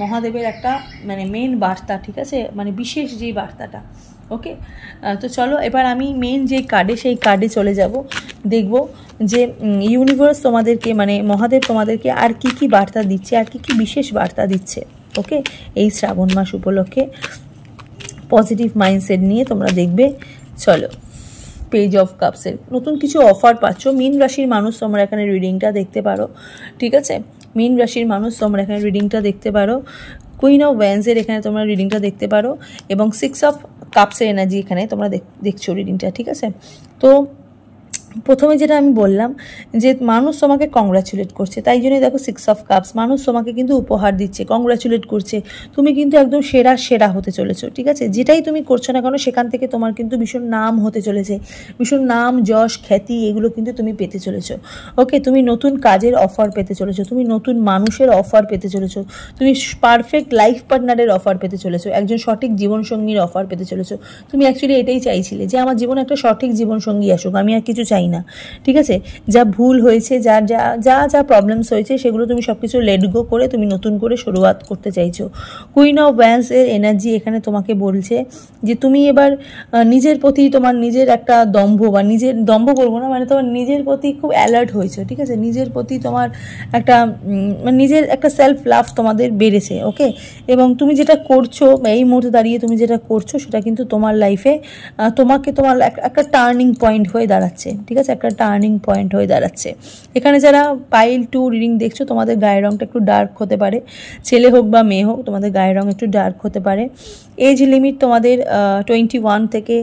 মহাদেবের একটা মানে মেন বার্তা, ঠিক আছে, মানে বিশেষ যেই বার্তাটা। ওকে, তো চলো এবার আমি মেন যে কার্ডে, সেই কার্ডে চলে যাব, দেখব যে ইউনিভার্স তোমাদেরকে মানে মহাদেব তোমাদেরকে আর কি কি বার্তা দিচ্ছে, আর কি কি বিশেষ বার্তা দিচ্ছে। ওকে, এই শ্রাবণ মাস উপলক্ষে পজিটিভ মাইন্ডসেট নিয়ে তোমরা দেখবে। চলো, পেজ অফ কাপসের নতুন কিছু অফার পাচ্ছ। মীন রাশির মানুষ তোমরা এখানে রিডিংটা দেখতে পারো, ঠিক আছে। মীন রাশির মানুষ তোমরা এখানে রিডিংটা দেখতে পারো। কুইন অফ ওয়ান্সের এখানে তোমরা রিডিংটা দেখতে পারো, এবং 6 অফ কাপসের এনার্জি এখানে তোমরা দেখছো রিডিংটা, ঠিক আছে। তো প্রথমে যেটা আমি বললাম যে মানুষ তোমাকে কংগ্রাচুলেট করছে, তাই জন্যই দেখো 6 অফ কাপস, মানুষ তোমাকে কিন্তু উপহার দিচ্ছে, কংগ্রাচুলেট করছে, তুমি কিন্তু একদম সেরা হতে চলেছো, ঠিক আছে। যেটাই তুমি করছো না কেন সেখান থেকে তোমার কিন্তু ভীষণ নাম হতে চলেছে, ভীষণ নাম, যশ, খ্যাতি এগুলো কিন্তু তুমি পেতে চলেছো। ওকে, তুমি নতুন কাজের অফার পেতে চলেছো, তুমি নতুন মানুষের অফার পেতে চলেছো, তুমি পারফেক্ট লাইফ পার্টনারের অফার পেতে চলেছো, একজন সঠিক জীবনসঙ্গীর অফার পেতে চলেছো। তুমি অ্যাকচুয়ালি এটাই চাইছিলে যে আমার জীবনে একটা সঠিক জীবনসঙ্গী আসুক, আমি আর কিছু চাই না, ঠিক আছে। যা ভুল হয়েছে, যা যা যা যা প্রবলেমস হয়েছে সেগুলো তুমি সব কিছু লেট গো করে তুমি নতুন করে শুরুয়াত করতে চাইছো। কুইন অফ ওয়ান্স এর এনার্জি এখানে তোমাকে বলছে যে তুমি এবার নিজের প্রতি তোমার নিজের একটা দম্ভ, বা নিজের দম্ভ বলবো না, মানে তোমার নিজের প্রতি খুব অ্যালার্ট হয়েছে, ঠিক আছে। নিজের প্রতি তোমার একটা মানে নিজের একটা সেলফ লাভ তোমাদের বেড়েছে। ওকে, এবং তুমি যেটা করছো এই মুহূর্তে দাঁড়িয়ে তুমি যেটা করছো সেটা কিন্তু তোমার লাইফে তোমাকে তোমার একটা টার্নিং পয়েন্ট হয়ে দাঁড়াচ্ছে, ঠিক আছে, একটা টার্নিং পয়েন্ট হয়ে দাঁড়াচ্ছে। এখানে যারা পাইল 2 রিডিং দেখছো তোমাদের গায়ের রঙটা একটু ডার্ক হতে পারে, ছেলে হোক বা মেয়ে হোক তোমাদের গায়ের রঙ একটু ডার্ক হতে পারে। এজ লিমিট তোমাদের 21 থেকে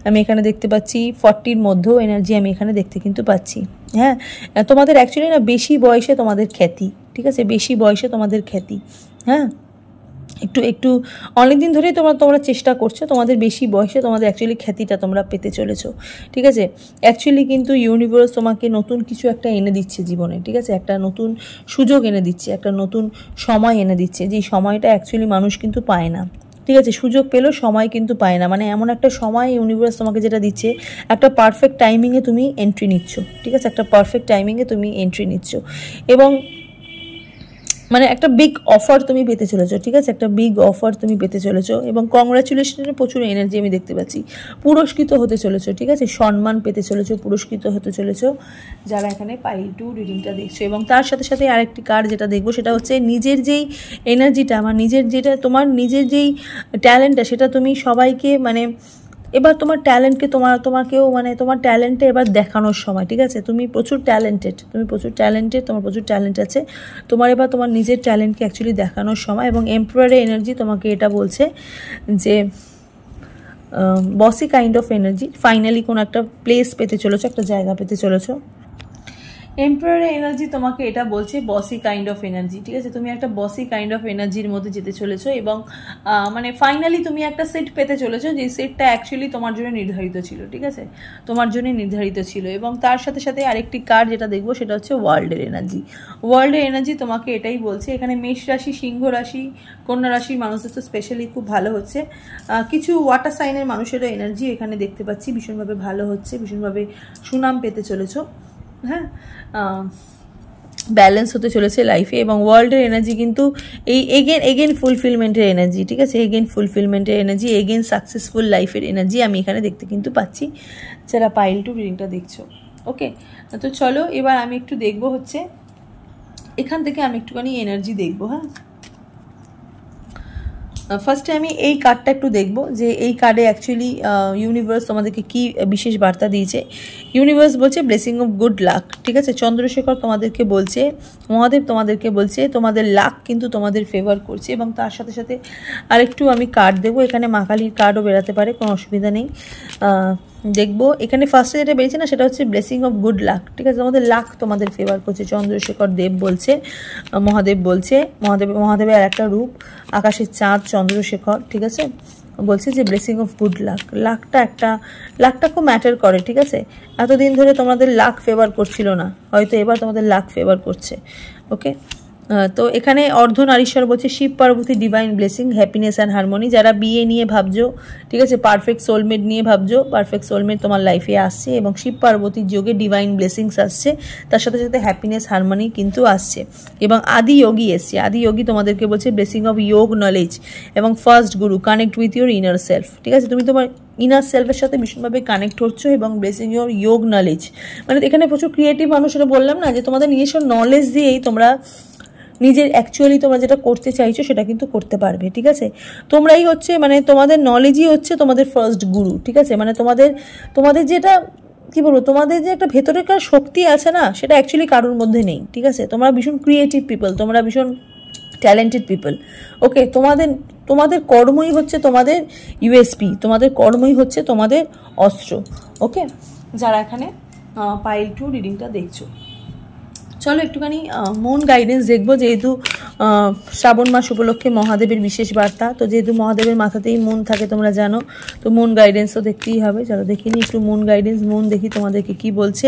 আমি এখানে দেখতে পাচ্ছি 40-র মধ্যেও এনার্জি আমি এখানে দেখতে কিন্তু পাচ্ছি। হ্যাঁ, তোমাদের অ্যাকচুয়ালি না বেশি বয়সে তোমাদের খ্যাতি, ঠিক আছে, বেশি বয়সে তোমাদের খ্যাতি। হ্যাঁ, একটু অনেক দিন ধরেই তোমরা চেষ্টা করছো, তোমাদের বেশি বয়সে তোমাদের অ্যাকচুয়ালি খ্যাতিটা তোমরা পেতে চলেছো, ঠিক আছে। অ্যাকচুয়ালি কিন্তু ইউনিভার্স তোমাকে নতুন কিছু একটা এনে দিচ্ছে জীবনে, ঠিক আছে, একটা নতুন সুযোগ এনে দিচ্ছে, একটা নতুন সময় এনে দিচ্ছে, যে সময়টা অ্যাকচুয়ালি মানুষ কিন্তু পায় না, ঠিক আছে। সুযোগ পেলেও সময় কিন্তু পায় না, মানে এমন একটা সময় ইউনিভার্স তোমাকে যেটা দিচ্ছে, একটা পারফেক্ট টাইমিংয়ে তুমি এন্ট্রি নিচ্ছ, ঠিক আছে, একটা পারফেক্ট টাইমিংয়ে তুমি এন্ট্রি নিচ্ছ, এবং মানে একটা বিগ অফার তুমি পেতে চলেছো, ঠিক আছে, একটা বিগ অফার তুমি পেতে চলেছো, এবং কংগ্রাচুলেশনের প্রচুর এনার্জি আমি দেখতে পাচ্ছি। পুরস্কৃত হতে চলেছো, ঠিক আছে, সম্মান পেতে চলেছো, পুরস্কৃত হতে চলেছো যারা এখানে পাইল 2 রিডিংটা দেখছো। এবং তার সাথে সাথে আরেকটি কার্ড যেটা দেখবো সেটা হচ্ছে নিজের যেই এনার্জিটা, আমার নিজের যেটা তোমার নিজের যেই ট্যালেন্টটা সেটা তুমি সবাইকে মানে এবার তোমার ট্যালেন্টকে তোমাকেও মানে তোমার ট্যালেন্টে এবার দেখানোর সময়, ঠিক আছে। তুমি প্রচুর ট্যালেন্টেড, তোমার প্রচুর ট্যালেন্ট আছে, তোমার এবার তোমার নিজের ট্যালেন্টকে অ্যাকচুয়ালি দেখানোর সময়। এবং এম্পারারের এনার্জি তোমাকে এটা বলছে যে বসি কাইন্ড অফ এনার্জি, ফাইনালি কোনো একটা প্লেস পেতে চলেছো, একটা জায়গা পেতে চলেছো। এম্পারারের এনার্জি তোমাকে এটা বলছে বসি কাইন্ড অফ এনার্জি, ঠিক আছে, তুমি একটা বসি কাইন্ড অফ এনার্জির মধ্যে যেতে চলেছো, এবং মানে ফাইনালি তুমি একটা সেট পেতে চলেছো, যে সেটটা অ্যাকচুয়ালি তোমার জন্য নির্ধারিত ছিল, ঠিক আছে, তোমার জন্য নির্ধারিত ছিল। এবং তার সাথে সাথে আরেকটি কার্ড যেটা দেখবো সেটা হচ্ছে ওয়ার্ল্ডের এনার্জি। ওয়ার্ল্ডের এনার্জি তোমাকে এটাই বলছে, এখানে মেষ রাশি, সিংহ রাশি, কন্যা রাশির মানুষদের তো স্পেশালি খুব ভালো হচ্ছে, কিছু ওয়াটার সাইনের মানুষেরও এনার্জি এখানে দেখতে পাচ্ছি ভীষণভাবে ভালো হচ্ছে, ভীষণভাবে সুনাম পেতে চলেছো। হ্যাঁ, ব্যালেন্স হতে চলেছে লাইফে। এবং ওয়ার্ল্ডের এনার্জি কিন্তু এই এগেন ফুলফিলমেন্টের এনার্জি, ঠিক আছে, এগেন ফুলফিলমেন্টের এনার্জি, এগেন সাকসেসফুল লাইফের এনার্জি আমি এখানে দেখতে কিন্তু পাচ্ছি যারা পাইল 2 রিডিংটা দেখছো। ওকে, তো চলো এবার আমি একটু দেখবো হচ্ছে এখান থেকে আমি একটুখানি এনার্জি দেখবো। হ্যাঁ, ফার্স্টে আমি এই কার্ডটা একটু দেখব যে এই কার্ডে অ্যাকচুয়ালি ইউনিভার্স তোমাদেরকে কি বিশেষ বার্তা দিয়েছে। ইউনিভার্স বলছে ব্লেসিং অফ গুড লাক, ঠিক আছে। চন্দ্রশেখর তোমাদেরকে বলছে, মহাদেব তোমাদেরকে বলছে তোমাদের লাক কিন্তু তোমাদের ফেভার করছে। এবং তার সাথে সাথে আরেকটু আমি কার্ড দেবো, এখানে মা কালীর কার্ডও বেরাতে পারে, কোনো অসুবিধা নেই। দেখবো এখানে ফার্স্টে যেটা বেরিয়েছে না সেটা হচ্ছে ব্লেসিং অফ গুড লাক, ঠিক আছে। তোমাদের লাক তোমাদের ফেভার করছে, চন্দ্রশেখর দেব বলছে, মহাদেব বলছে। মহাদেবের আর একটা রূপ আকাশের চাঁদ চন্দ্রশেখর, ঠিক আছে, বলছে যে ব্লেসিং অফ গুড লাক। লাকটা খুব ম্যাটার করে, ঠিক আছে। এতদিন ধরে তোমাদের লাক ফেভার করছিল না, হয়তো এবার তোমাদের লাক ফেভার করছে, ওকে। তো এখানে অর্ধনারীশ্বর বলছে Shiva Parvati divine blessing, happiness and harmony. যারা বিয়ে নিয়ে ভাবছো, ঠিক আছে, পারফেক্ট সোলমেট নিয়ে ভাবছো, পারফেক্ট সোলমেট তোমার লাইফে আসছে এবং শিব পার্বতীর যোগে ডিভাইন ব্লেসিংস আসছে, তার সাথে সাথে হ্যাপিনেস হারমোনি কিন্তু আসছে। এবং আদি যোগী এসছে, আদি যোগী তোমাদেরকে বলছে ব্লেসিং অফ যোগ নলেজ এবং first Guru, connect with your inner self, ঠিক আছে। তুমি তোমার ইনার সেলফের সাথে ভীষণভাবে কানেক্ট হচ্ছ এবং ব্লেসিং ইউর যোগ নলেজ, মানে এখানে প্রচুর ক্রিয়েটিভ মানুষেরা বললাম না যে তোমাদের নিজস্ব নলেজ দিয়েই তোমরা নিজের অ্যাকচুয়ালি তোমরা যেটা করতে চাইছো সেটা কিন্তু করতে পারবে, ঠিক আছে। তোমরাই হচ্ছে মানে তোমাদের নলেজই হচ্ছে তোমাদের ফার্স্ট গুরু, ঠিক আছে। মানে তোমাদের যেটা কি বলবো, তোমাদের যে একটা ভেতরেকার শক্তি আছে না সেটা অ্যাকচুয়ালি কারোর মধ্যে নেই, ঠিক আছে। তোমরা ভীষণ ক্রিয়েটিভ পিপল, তোমরা ভীষণ ট্যালেন্টেড পিপল, ওকে। তোমাদের কর্মই হচ্ছে তোমাদের ইউএসপি, তোমাদের কর্মই হচ্ছে তোমাদের অস্ত্র, ওকে। যারা এখানে পাইল 2 রিডিংটা দেখছো, চলো একটুখানি মন গাইডেন্স দেখবো। যেহেতু শ্রাবণ মাস উপলক্ষে মহাদেবের বিশেষ বার্তা, তো যেহেতু মহাদেবের মাথাতেই মন থাকে তোমরা জানো, তো মন গাইডেন্সও দেখতেই হবে। চলো দেখিনি একটু মন গাইডেন্স, মন দেখি তোমাদেরকে কি বলছে।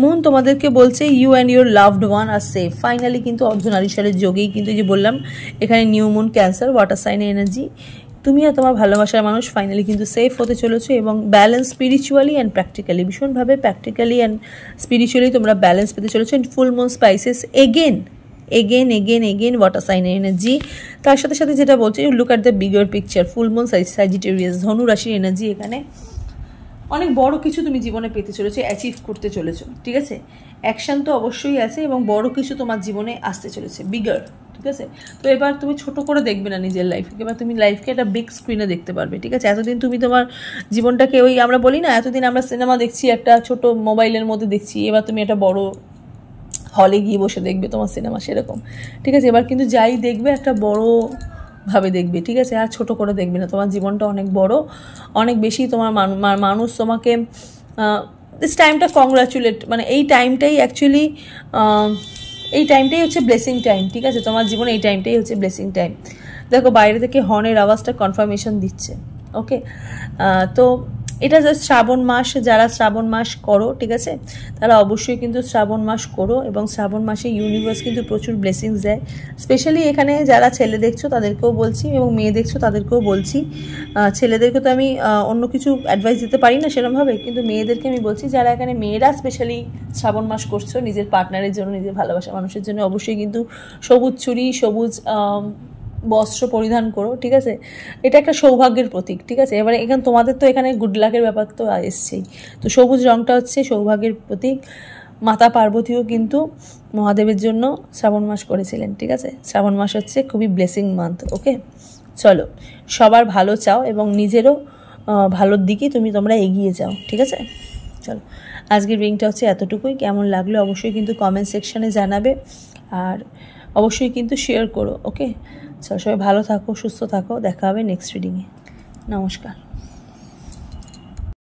মন তোমাদেরকে বলছে you and your loved one are safe. Finally কিন্তু অর্ধনারীশ্বরের যোগেই কিন্তু যে বললাম এখানে নিউ মুন, ক্যান্সার, ওয়াটার সাইনের এনার্জি, তুমি আর তোমার ভালোবাসার মানুষ ফাইনালি কিন্তু সেফ হতে চলেছো এবং ব্যালেন্স স্পিরিচুয়ালি অ্যান্ড প্র্যাকটিক্যালি, ভীষণভাবে প্র্যাকটিক্যালি অ্যান্ড স্পিরিচুয়ালি তোমরা ব্যালেন্স পেতে চলেছো। Full moon spices again water সাইনের এনার্জি। তার সাথে সাথে যেটা বলছে look at the bigger picture, full moon Sagittarius, ধনু রাশির এনার্জি। এখানে অনেক বড় কিছু তুমি জীবনে পেতে চলেছো, অ্যাচিভ করতে চলেছো, ঠিক আছে। অ্যাকশন তো অবশ্যই আছে এবং বড় কিছু তোমার জীবনে আসতে চলেছে, বিগার, ঠিক আছে। তো এবার তুমি ছোট করে দেখবে না নিজের লাইফকে, এবার তুমি লাইফকে একটা বিগ স্ক্রিনে দেখতে পারবে, ঠিক আছে। এতদিন তুমি তোমার জীবনটাকে ওই আমরা বলি না, এতদিন আমরা সিনেমা দেখছি একটা ছোট মোবাইলের মধ্যে দেখছি, এবার তুমি একটা বড় হলে গিয়ে বসে দেখবে তোমার সিনেমা, সেরকম, ঠিক আছে। এবার কিন্তু যাই দেখবে একটা বড় ভাবে দেখবে, ঠিক আছে। আর ছোট করে দেখবে না, তোমার জীবনটা অনেক বড়, অনেক বেশি তোমার মানুষ তোমাকে দিস টাইমটা কংগ্রাচুলেট, মানে এই টাইমটাই অ্যাকচুয়ালি এই টাইমটাই হচ্ছে ব্লেসিং টাইম, ঠিক আছে। তোমার জীবনে এই টাইমটাই হচ্ছে ব্লেসিং টাইম। দেখো বাইরে থেকে হর্নের আওয়াজটা কনফার্মেশন দিচ্ছে, ওকে। তো এটা জাস্ট শ্রাবণ মাস, যারা শ্রাবণ মাস করো, ঠিক আছে, তারা অবশ্যই কিন্তু শ্রাবণ মাস করো এবং শ্রাবণ মাসে ইউনিভার্স কিন্তু প্রচুর ব্লেসিংস দেয়। স্পেশালি এখানে যারা ছেলে দেখছো তাদেরকেও বলছি এবং মেয়ে দেখছো তাদেরকেও বলছি। ছেলেদেরকে তো আমি অন্য কিছু অ্যাডভাইস দিতে পারি না সেরকমভাবে, কিন্তু মেয়েদেরকে আমি বলছি যারা এখানে মেয়েরা স্পেশালি শ্রাবণ মাস করছো নিজের পার্টনারের জন্য, নিজের ভালোবাসা মানুষের জন্য, অবশ্যই কিন্তু সবুজ চুড়ি, সবুজ বস্ত্র পরিধান করো, ঠিক আছে। এটা একটা সৌভাগ্যের প্রতীক, ঠিক আছে। এবারে এখানে তোমাদের তো এখানে গুড লাকের ব্যাপার তো এসছেই, তো সবুজ রঙটা হচ্ছে সৌভাগ্যের প্রতীক। মাতা পার্বতীও কিন্তু মহাদেবের জন্য শ্রাবণ মাস করেছিলেন, ঠিক আছে। শ্রাবণ মাস হচ্ছে খুবই ব্লেসিং মান্থ, ওকে। চলো সবার ভালো চাও এবং নিজেরও ভালোর দিকে তোমরা এগিয়ে যাও, ঠিক আছে। চলো আজকের রিডিংটা হচ্ছে এতটুকুই। কেমন লাগলো অবশ্যই কিন্তু কমেন্ট সেকশানে জানাবে আর অবশ্যই কিন্তু শেয়ার করো, ওকে। চলো সবাই ভালো থাকো, সুস্থ থাকো, দেখা হবে নেক্সট রিডিংয়ে। নমস্কার।